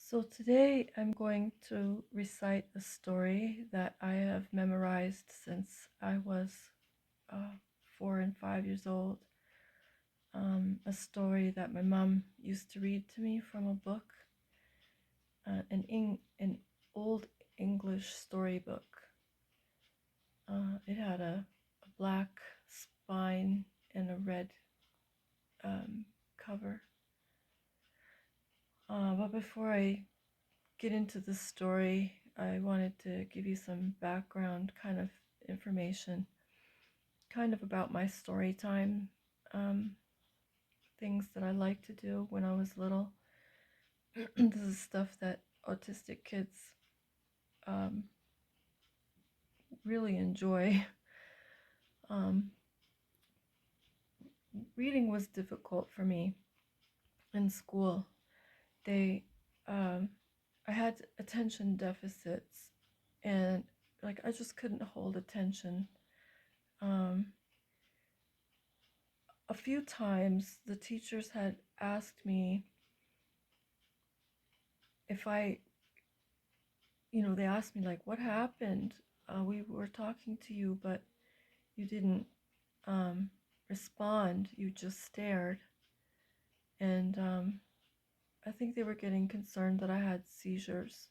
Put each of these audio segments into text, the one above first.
So today I'm going to recite a story that I have memorized since I was 4 and 5 years old. A story that my mom used to read to me from a book, an old English storybook. It had a black spine and a red cover. But before I get into the story, I wanted to give you some background kind of information, kind of about my story time, um, things that I liked to do when I was little. This is stuff that autistic kids um, really enjoy. Um, Reading was difficult for me in school. They, um, I had attention deficits, and like I just couldn't hold attention. Um, a few times the teachers had asked me if they asked me like, what happened? We were talking to you, but you didn't um, respond. You just stared. And I think they were getting concerned that I had seizures.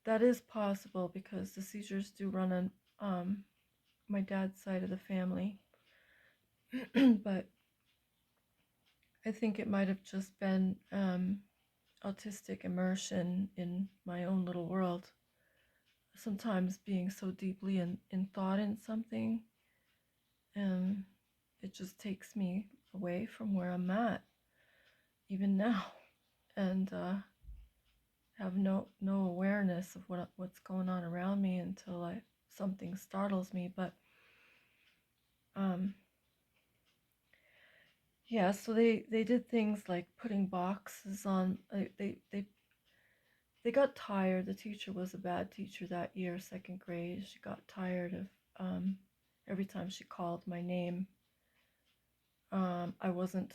That is possible because the seizures do run on my dad's side of the family. But I think it might have just been autistic immersion in my own little world. Sometimes being so deeply in thought in something, and it just takes me away from where I'm at, even now, and have no awareness of what's going on around me until something startles me. But um, yeah, so they did things like putting boxes on. They got tired. The teacher was a bad teacher that year, second grade. She got tired of every time she called my name. I wasn't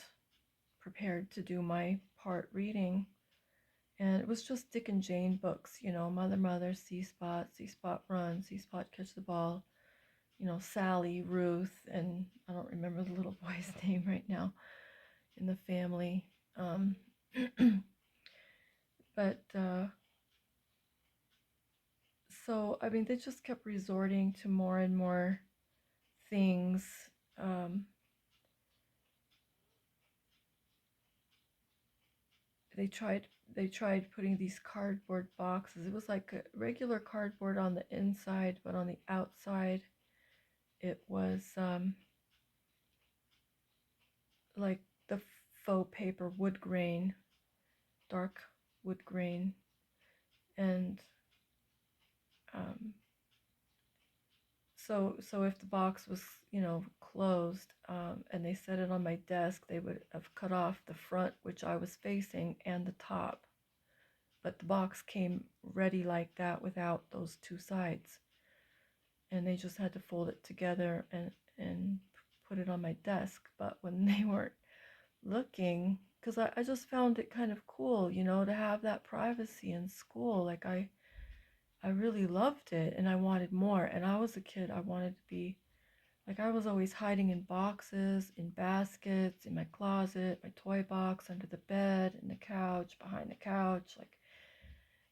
prepared to do my part reading, and it was just Dick and Jane books, Mother, Mother, C-Spot, C-Spot Run, C-Spot Catch the Ball, Sally, Ruth, and I don't remember the little boy's name right now in the family. But so, I mean, they just kept resorting to more and more things. Um, they tried they tried putting these cardboard boxes. It was like a regular cardboard on the inside, but on the outside it was like the faux paper wood grain, dark wood grain. And um, so if the box was closed, and they set it on my desk, they would have cut off the front, which I was facing, and the top. But the box came ready like that without those two sides, and they just had to fold it together and put it on my desk. But when they weren't looking, because I just found it kind of cool, to have that privacy in school. Like I really loved it, and I wanted more. And I was a kid, I wanted to be like, I was always hiding in boxes, in baskets, in my closet, my toy box, under the bed, in the couch, behind the couch, like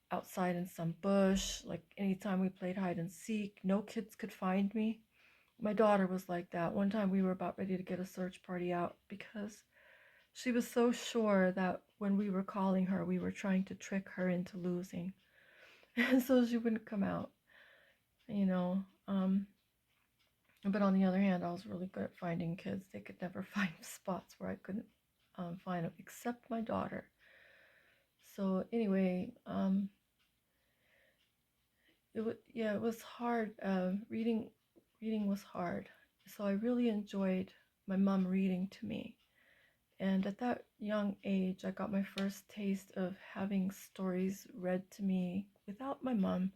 outside in some bush. Like anytime we played hide and seek, no kids could find me. My daughter was like that. One time we were about ready to get a search party out because she was so sure that when we were calling her, we were trying to trick her into losing. And so she wouldn't come out, you know. But on the other hand, I was really good at finding kids. They could never find spots where I couldn't find them, except my daughter. So anyway, it was hard. Reading was hard. So I really enjoyed my mom reading to me. And at that young age, I got my first taste of having stories read to me without my mom.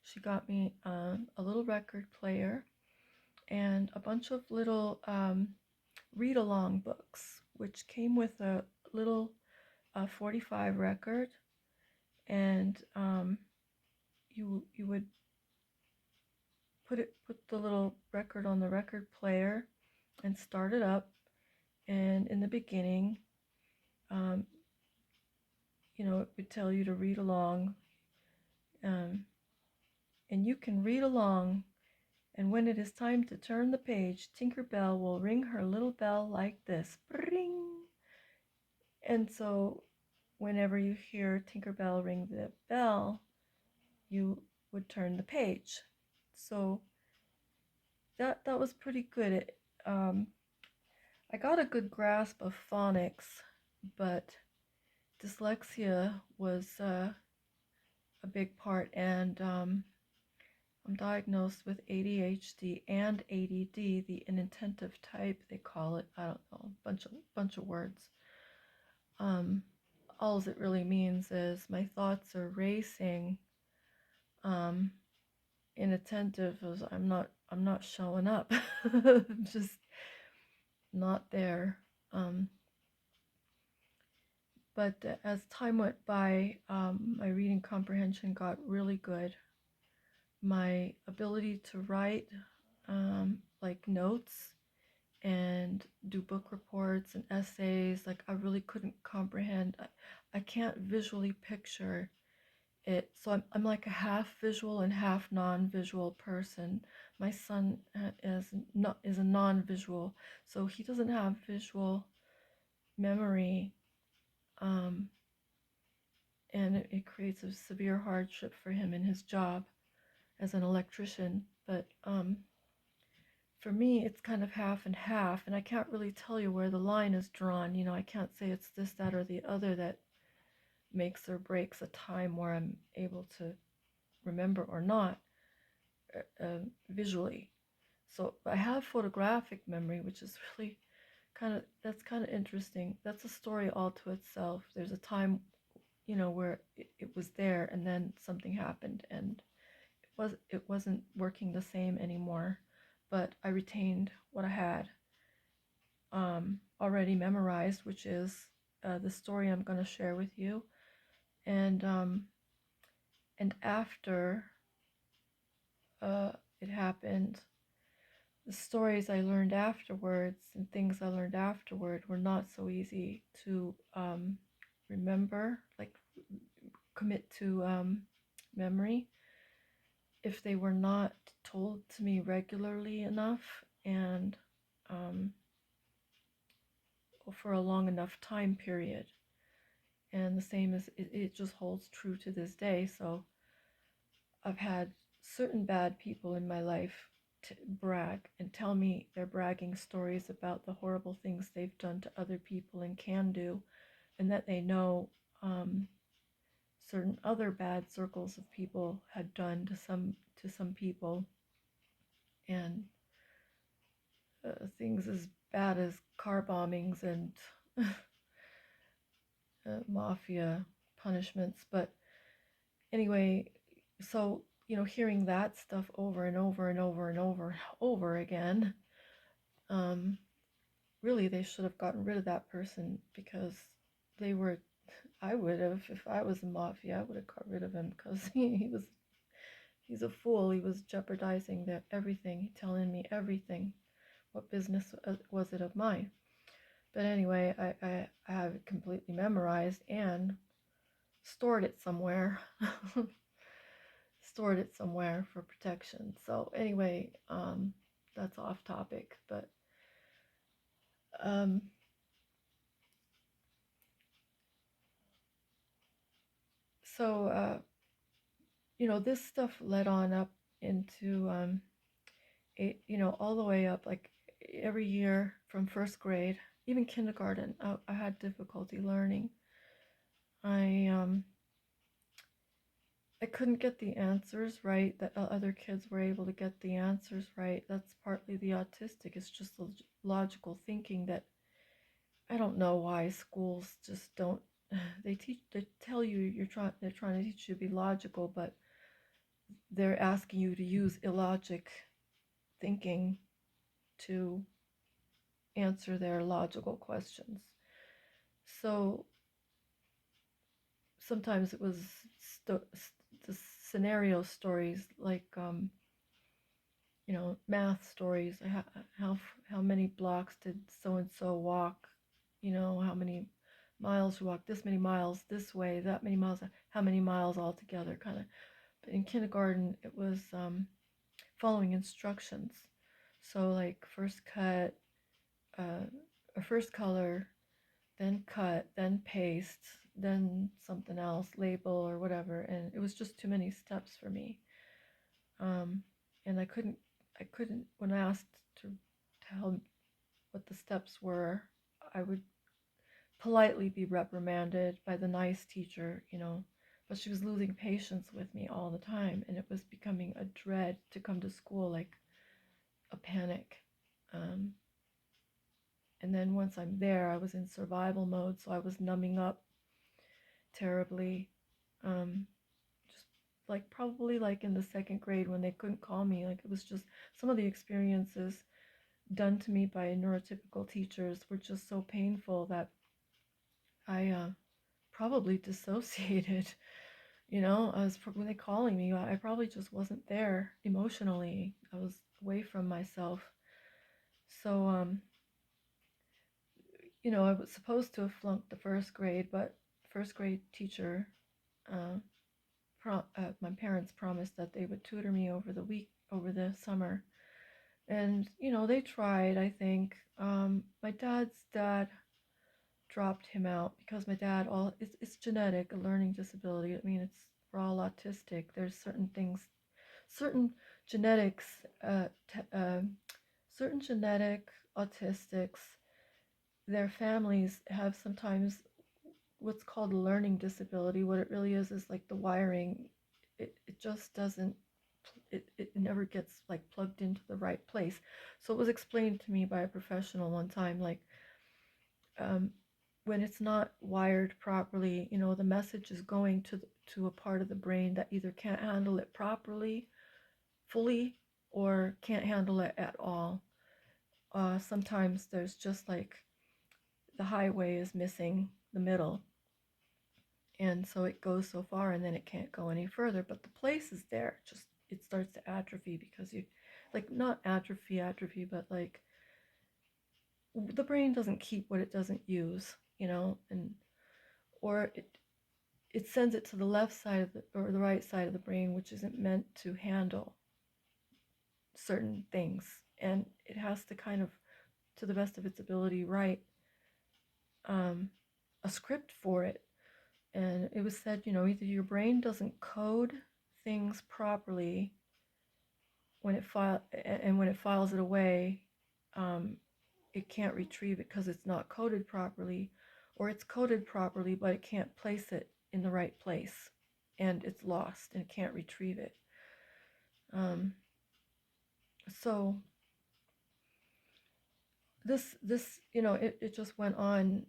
She got me a little record player and a bunch of little read-along books, which came with a little 45 record and you would put the little record on the record player and start it up. And in the beginning, um, it would tell you to read along, um, and you can read along. And when it is time to turn the page, Tinker Bell will ring her little bell like this, ring. And so, whenever you hear Tinker Bell ring the bell, you would turn the page. So that was pretty good. I got a good grasp of phonics, but dyslexia was a big part, and I'm diagnosed with ADHD and ADD, the inattentive type they call it. I don't know, bunch of words. All it really means is my thoughts are racing. Inattentive is I'm not showing up. Just not there. But as time went by, my reading comprehension got really good. My ability to write like notes and do book reports and essays, like I really couldn't comprehend. I can't visually picture it. So I'm like a half visual and half non-visual person. My son is a non-visual, so he doesn't have visual memory, and it creates a severe hardship for him in his job as an electrician. But for me, it's kind of half and half, and I can't really tell you where the line is drawn. I can't say it's this, that, or the other that makes or breaks a time where I'm able to remember or not visually. So I have photographic memory, which is really that's kind of interesting. That's a story all to itself. There's a time, where it was there, and then something happened, and it wasn't working the same anymore. But I retained what I had already memorized, which is the story I'm going to share with you. And after it happened, the stories I learned afterwards and things I learned afterward were not so easy to remember, like commit to memory, if they were not told to me regularly enough and for a long enough time period. And the same as it just holds true to this day. So I've had certain bad people in my life brag and tell me they're bragging stories about the horrible things they've done to other people and can do, and that they know certain other bad circles of people had done to some people, and things as bad as car bombings and mafia punishments. But anyway, so hearing that stuff over and over and over and over and over again, really they should have gotten rid of that person, because I would have, if I was the mafia, I would have got rid of him, because he's a fool. He was jeopardizing everything, telling me everything. What business was it of mine? But anyway, I have it completely memorized and stored it somewhere. Stored it somewhere for protection. So anyway, that's off topic, but so this stuff led on up into all the way up, like every year from first grade, even kindergarten. I had difficulty learning. I couldn't get the answers right that other kids were able to get the answers right. That's partly the autistic. It's just the logical thinking that I don't know why schools just don't. They tell you they're trying to teach you to be logical, but they're asking you to use illogic thinking to answer their logical questions. So sometimes it was the scenario stories, like math stories. How many blocks did so and so walk? How many miles you walk? This many miles this way, that many miles. How many miles altogether? Kind of. But in kindergarten, it was following instructions. So like first cut, or first color, then cut, then paste, then something else, label or whatever, and it was just too many steps for me. And I couldn't when asked to tell what the steps were, I would politely be reprimanded by the nice teacher, but she was losing patience with me all the time, and it was becoming a dread to come to school, like a panic. And then once I'm there, I was in survival mode, so I was numbing up terribly. Just like probably like in the second grade when they couldn't call me, like it was just some of the experiences done to me by neurotypical teachers were just so painful that I probably dissociated. I was when they calling me, I probably just wasn't there emotionally. I was away from myself. So I was supposed to have flunked the first grade, but first grade teacher, uh, my parents promised that they would tutor me over the summer, and they tried. I think my dad's dad dropped him out because my dad it's genetic, a learning disability. I mean, we're all autistic. There's certain things, certain genetics, certain genetic autistics. Their families have sometimes what's called a learning disability. What it really is like the wiring. It just doesn't. It never gets like plugged into the right place. So it was explained to me by a professional one time, like um, when it's not wired properly, the message is going to a part of the brain that either can't handle it properly, fully, or can't handle it at all. Sometimes there's just like the highway is missing the middle, and so it goes so far and then it can't go any further. But the place is there. Just it starts to atrophy because you, like, not atrophy, but like the brain doesn't keep what it doesn't use, and or it sends it to the left side of or the right side of the brain, which isn't meant to handle certain things, and it has to kind of, to the best of its ability, write a script for it. And it was said, either your brain doesn't code things properly when it files it away, it can't retrieve it because it's not coded properly, or it's coded properly but it can't place it in the right place, and it's lost and can't retrieve it. So this it just went on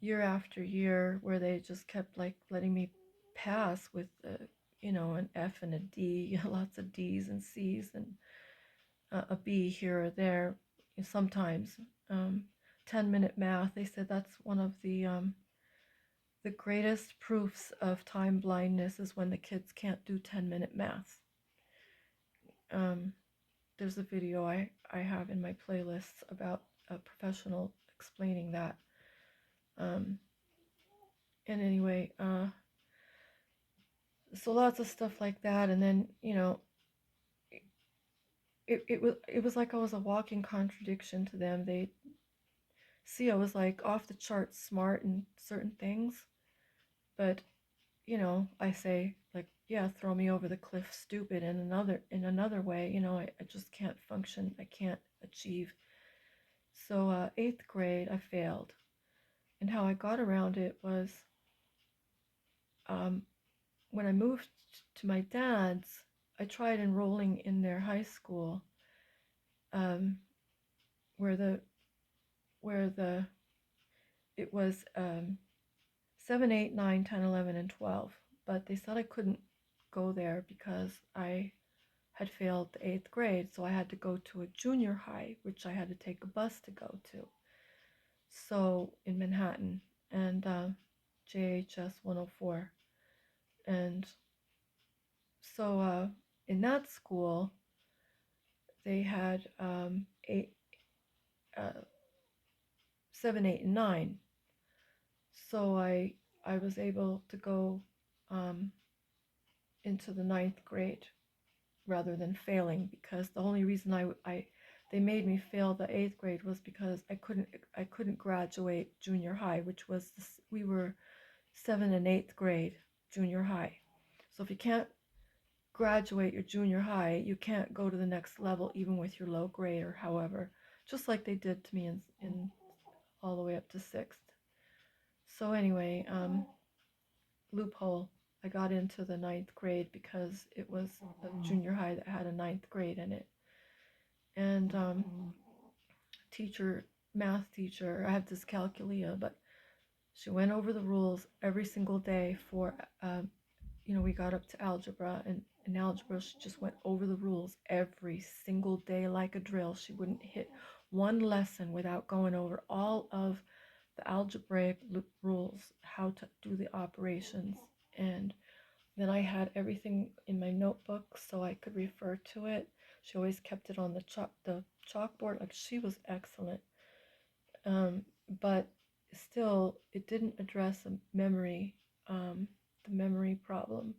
year after year, where they just kept like letting me pass with an F and a D, lots of D's and C's, and a B here or there sometimes. 10-minute math, they said that's one of the greatest proofs of time blindness is when the kids can't do 10-minute math. There's a video I have in my playlists about a professional explaining that. And anyway, so lots of stuff like that, and then it was like I was a walking contradiction to them. They see I was like off the charts smart in certain things, but I say like, yeah, throw me over the cliff, stupid, in another way. I just can't function. I can't achieve. So 8th grade, I failed, and how I got around it was when I moved to my dad's. I tried enrolling in their high school, where it was 7, 8, 9, 10, 11, and 12, but they said I couldn't go there because I had failed the 8th grade, so I had to go to a junior high, which I had to take a bus to go to. So in Manhattan, and JHS 104. And so in that school, they had 7, 8, and 9. So I was able to go into the 9th grade rather than failing, because the only reason they made me fail the 8th grade was because I couldn't graduate junior high, which was we were 7th and 8th grade junior high. So if you can't graduate your junior high, you can't go to the next level even with your low grade or however, just like they did to me in all the way up to 6th. So anyway, loophole. I got into the 9th grade because it was a junior high that had a 9th grade in it. And math teacher, I have dyscalculia, but she went over the rules every single day for, we got up to algebra, and in algebra, she just went over the rules every single day like a drill. She wouldn't hit one lesson without going over all of the algebraic rules, how to do the operations. And then I had everything in my notebook so I could refer to it. She always kept it on the chalkboard. Like, she was excellent. But still, it didn't address the memory problem,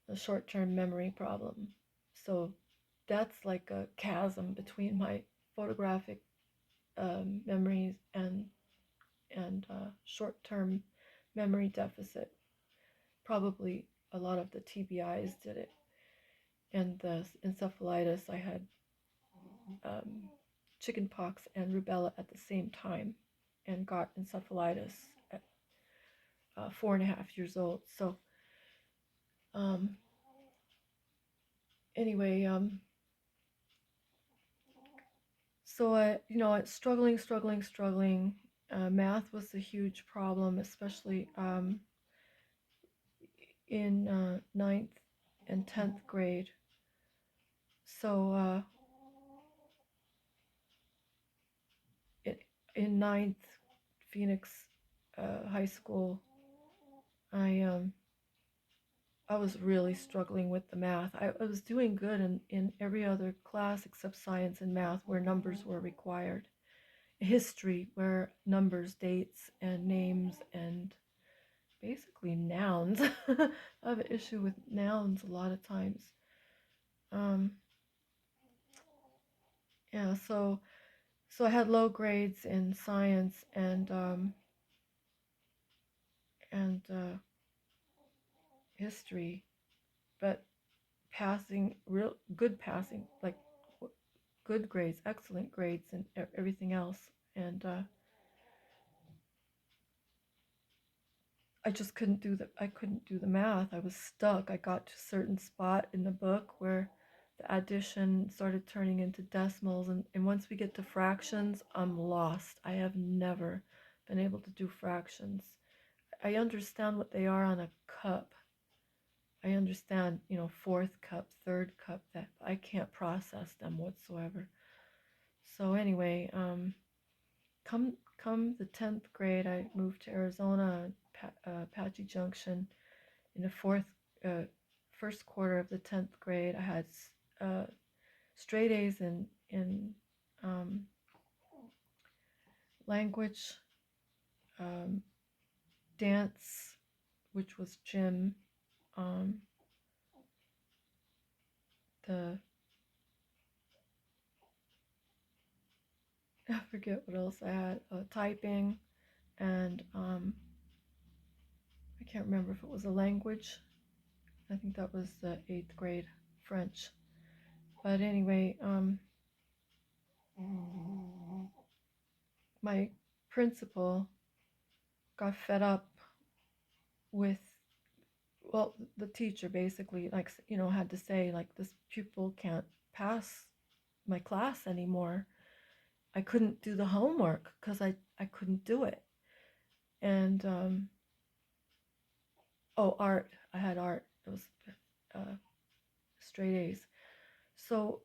the short-term memory problem. So that's like a chasm between my photographic memories and short-term memory deficit. Probably a lot of the TBIs did it. And the encephalitis, I had chickenpox and rubella at the same time, and got encephalitis at 4.5 years old. So anyway, so I struggling. Math was a huge problem, especially in 9th and 10th grade. So in 9th, Phoenix High School, I was really struggling with the math. I was doing good in every other class except science and math, where numbers were required. History, where numbers, dates, and names, and basically nouns. I have an issue with nouns a lot of times. Yeah, so I had low grades in science and history, but good passing, like good grades, excellent grades, and everything else. And I just couldn't do the math. I was stuck. I got to a certain spot in the book where the addition started turning into decimals, and once we get to fractions, I'm lost. I have never been able to do fractions. I understand what they are on a cup. I understand, 4th cup, 3rd cup, that I can't process them whatsoever. So anyway, come the 10th grade, I moved to Arizona, Apache Junction. In the first quarter of the 10th grade, I had straight A's in language, dance, which was gym, I forget what else I had, typing, and I can't remember if it was a language. I think that was the 8th grade, French. But anyway, my principal got fed up with, well, the teacher basically, like, had to say, like, this pupil can't pass my class anymore. I couldn't do the homework because I couldn't do it. And art. I had art. It was straight A's. So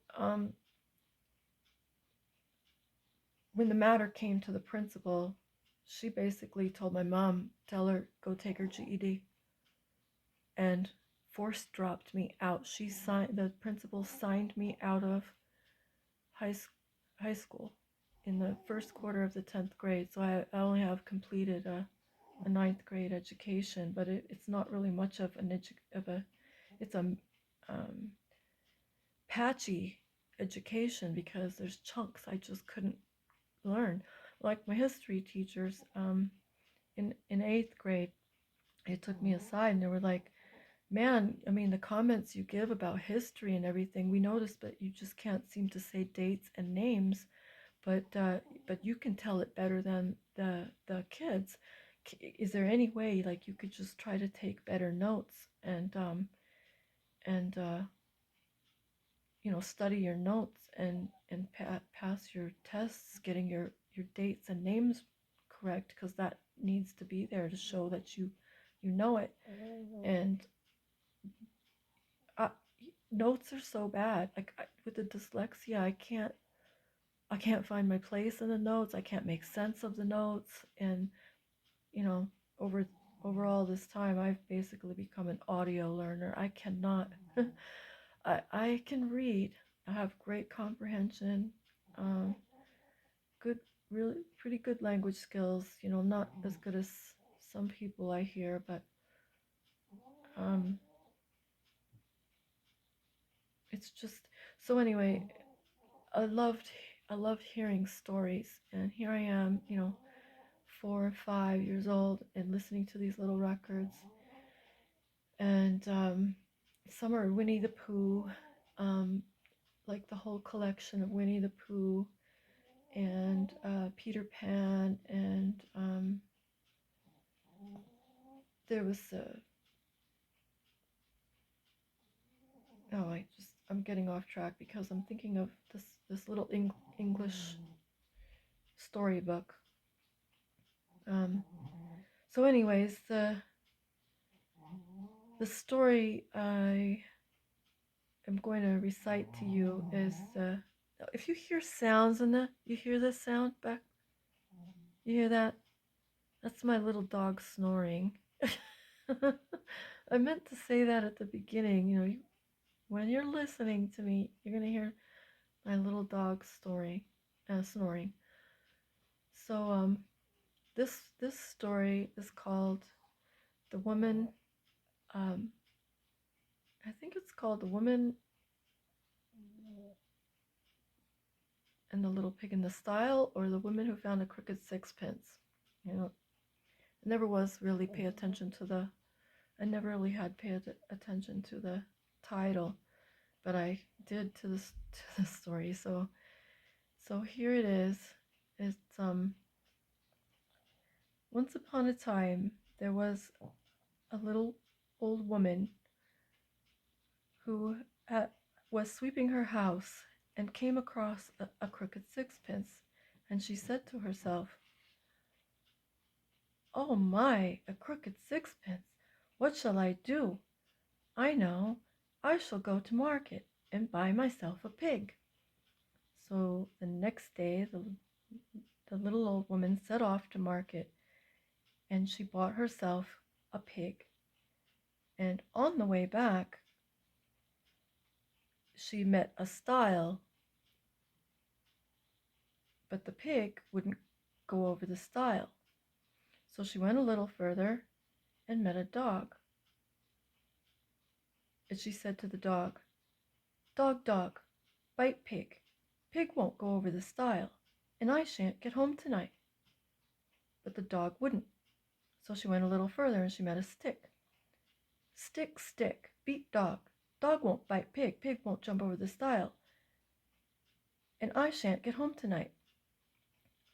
when the matter came to the principal, she basically told my mom, tell her, go take her GED, and force dropped me out. The principal signed me out of high, high school in the first quarter of the 10th grade. So I only have completed a ninth grade education, but it's not really much of it's a patchy education because there's chunks I just couldn't learn. Like my history teachers, in eighth grade, they took me aside and they were like, man, I mean, the comments you give about history and everything, we noticed that you just can't seem to say dates and names, but you can tell it better than the kids. Is there any way like you could just try to take better notes and study your notes and pass your tests, getting your dates and names correct, because that needs to be there to show that you know it. And notes are so bad. Like with the dyslexia, I can't find my place in the notes. I can't make sense of the notes. And over all this time, I've basically become an audio learner. I cannot. I can read. I have great comprehension, good, really pretty good language skills. Not as good as some people I hear, but it's just so. Anyway, I loved hearing stories, and here I am, 4 or 5 years old, and listening to these little records, and some are Winnie the Pooh, like the whole collection of Winnie the Pooh, and Peter Pan, and there was I'm getting off track because I'm thinking of this little English storybook. So anyways, the story I am going to recite to you is if you hear sounds you hear this sound back? You hear that? That's my little dog snoring. I meant to say that at the beginning. When you're listening to me, you're going to hear my little dog snoring. So this story is called The Woman. I think it's called The Woman and the Little Pig in the Style, or The Woman Who Found a Crooked Sixpence. I never was really pay attention to I never really had paid attention to the title, but I did to the story. So here it is. It's once upon a time there was a little old woman who was sweeping her house and came across a crooked sixpence, and she said to herself, "Oh my, a crooked sixpence! What shall I do? I know, I shall go to market and buy myself a pig." So the next day, the little old woman set off to market, and she bought herself a pig. And on the way back, she met a stile, but the pig wouldn't go over the stile. So she went a little further and met a dog. And she said to the dog, "Dog, dog, bite pig. Pig won't go over the stile, and I shan't get home tonight." But the dog wouldn't. So she went a little further and she met a stick. "Stick, stick, beat dog. Dog won't bite pig. Pig won't jump over the stile, and I shan't get home tonight."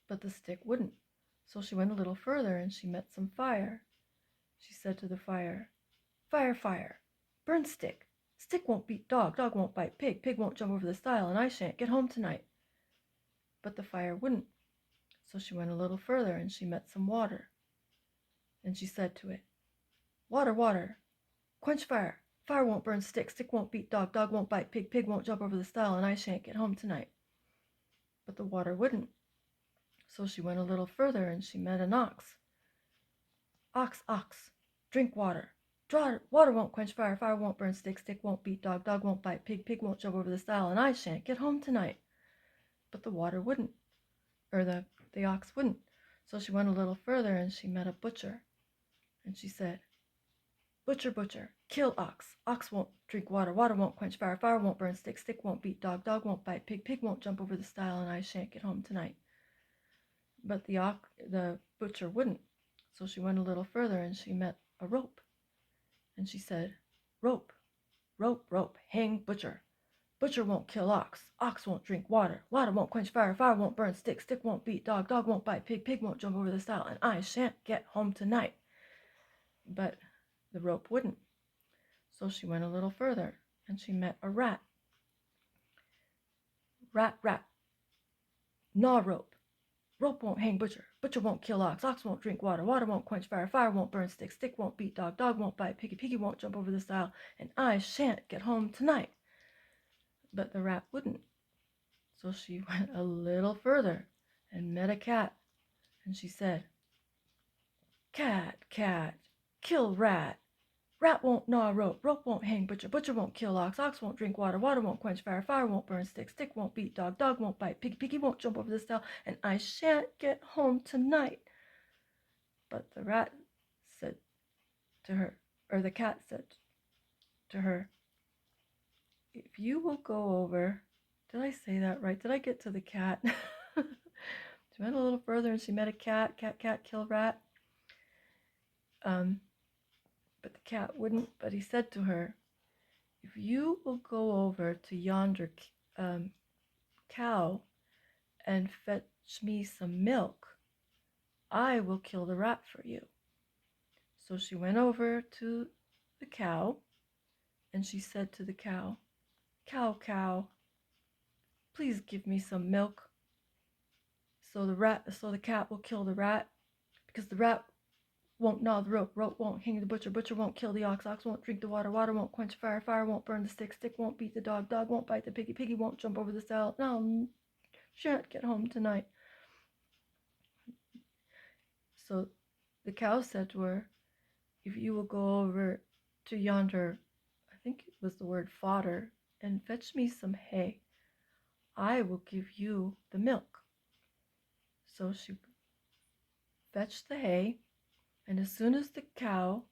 But the stick wouldn't. So she went a little further and she met some fire. She said to the fire, "Fire, fire, burn stick. Stick won't beat dog. Dog won't bite pig. Pig won't jump over the stile, and I shan't get home tonight." But the fire wouldn't. So she went a little further and she met some water. And she said to it, "Water, water, quench fire. Fire won't burn stick. Stick won't beat dog. Dog won't bite pig. Pig won't jump over the stile, and I shan't get home tonight." But the water wouldn't. So she went a little further and she met an ox. Ox, ox, drink water. Water won't quench fire, fire won't burn stick, stick won't beat dog, dog won't bite pig, pig won't jump over the stile, and I shan't get home tonight. But the water wouldn't, or the ox wouldn't. So she went a little further and she met a butcher. And she said, Butcher, butcher, kill ox. Ox won't drink water, water won't quench fire, fire won't burn stick, stick won't beat dog, dog won't bite pig, pig won't jump over the stile, and I shan't get home tonight. But the butcher wouldn't. So she went a little further and she met a rope. And she said, Rope, rope, rope, hang butcher. Butcher won't kill ox. Ox won't drink water. Water won't quench fire. Fire won't burn stick. Stick won't beat dog. Dog won't bite pig. Pig won't jump over the stile. And I shan't get home tonight. But the rope wouldn't. So she went a little further and she met a rat. Rat, rat, gnaw rope. Rope won't hang butcher. Butcher won't kill ox. Ox won't drink water. Water won't quench fire. Fire won't burn stick. Stick won't beat dog. Dog won't bite piggy. Piggy won't jump over the stile. And I shan't get home tonight. But the rat wouldn't. So she went a little further and met a cat. And she said, Cat, cat, kill rat. Rat won't gnaw rope. Rope won't hang butcher. Butcher won't kill ox. Ox won't drink water. Water won't quench fire. Fire won't burn stick. Stick won't beat dog. Dog won't bite piggy. Piggy won't jump over the stile. And I shan't get home tonight. But the rat said to her, or the cat said to her, if you will go over, did I say that right? Did I get to the cat? She went a little further and she met a cat. Cat, cat, kill rat. But the cat wouldn't. But he said to her, if you will go over to yonder cow and fetch me some milk, I will kill the rat for you. So she went over to the cow and she said to the cow, Cow, cow, please give me some milk. So the cat will kill the rat, because the rat won't gnaw the rope. Rope won't hang the butcher. Butcher won't kill the ox. Ox won't drink the water. Water won't quench fire. Fire won't burn the stick. Stick won't beat the dog. Dog won't bite the piggy. Piggy won't jump over the stile. No, shan't get home tonight. So the cow said to her, if you will go over to yonder, I think it was the word fodder, and fetch me some hay, I will give you the milk. So she fetched the hay, and as soon as the cow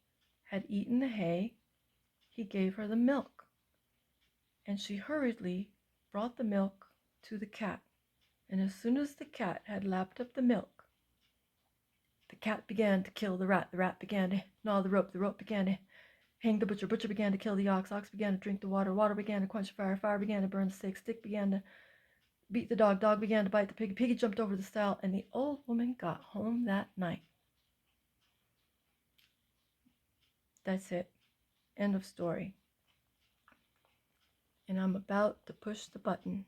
had eaten the hay, he gave her the milk. And she hurriedly brought the milk to the cat. And as soon as the cat had lapped up the milk, the cat began to kill the rat. The rat began to gnaw the rope. The rope began to hang the butcher. Butcher began to kill the ox. Ox began to drink the water. Water began to quench fire. Fire began to burn the stick. Stick began to beat the dog. Dog began to bite the pig. Piggy jumped over the stile. And the old woman got home that night. That's it. End of story. And I'm about to push the button.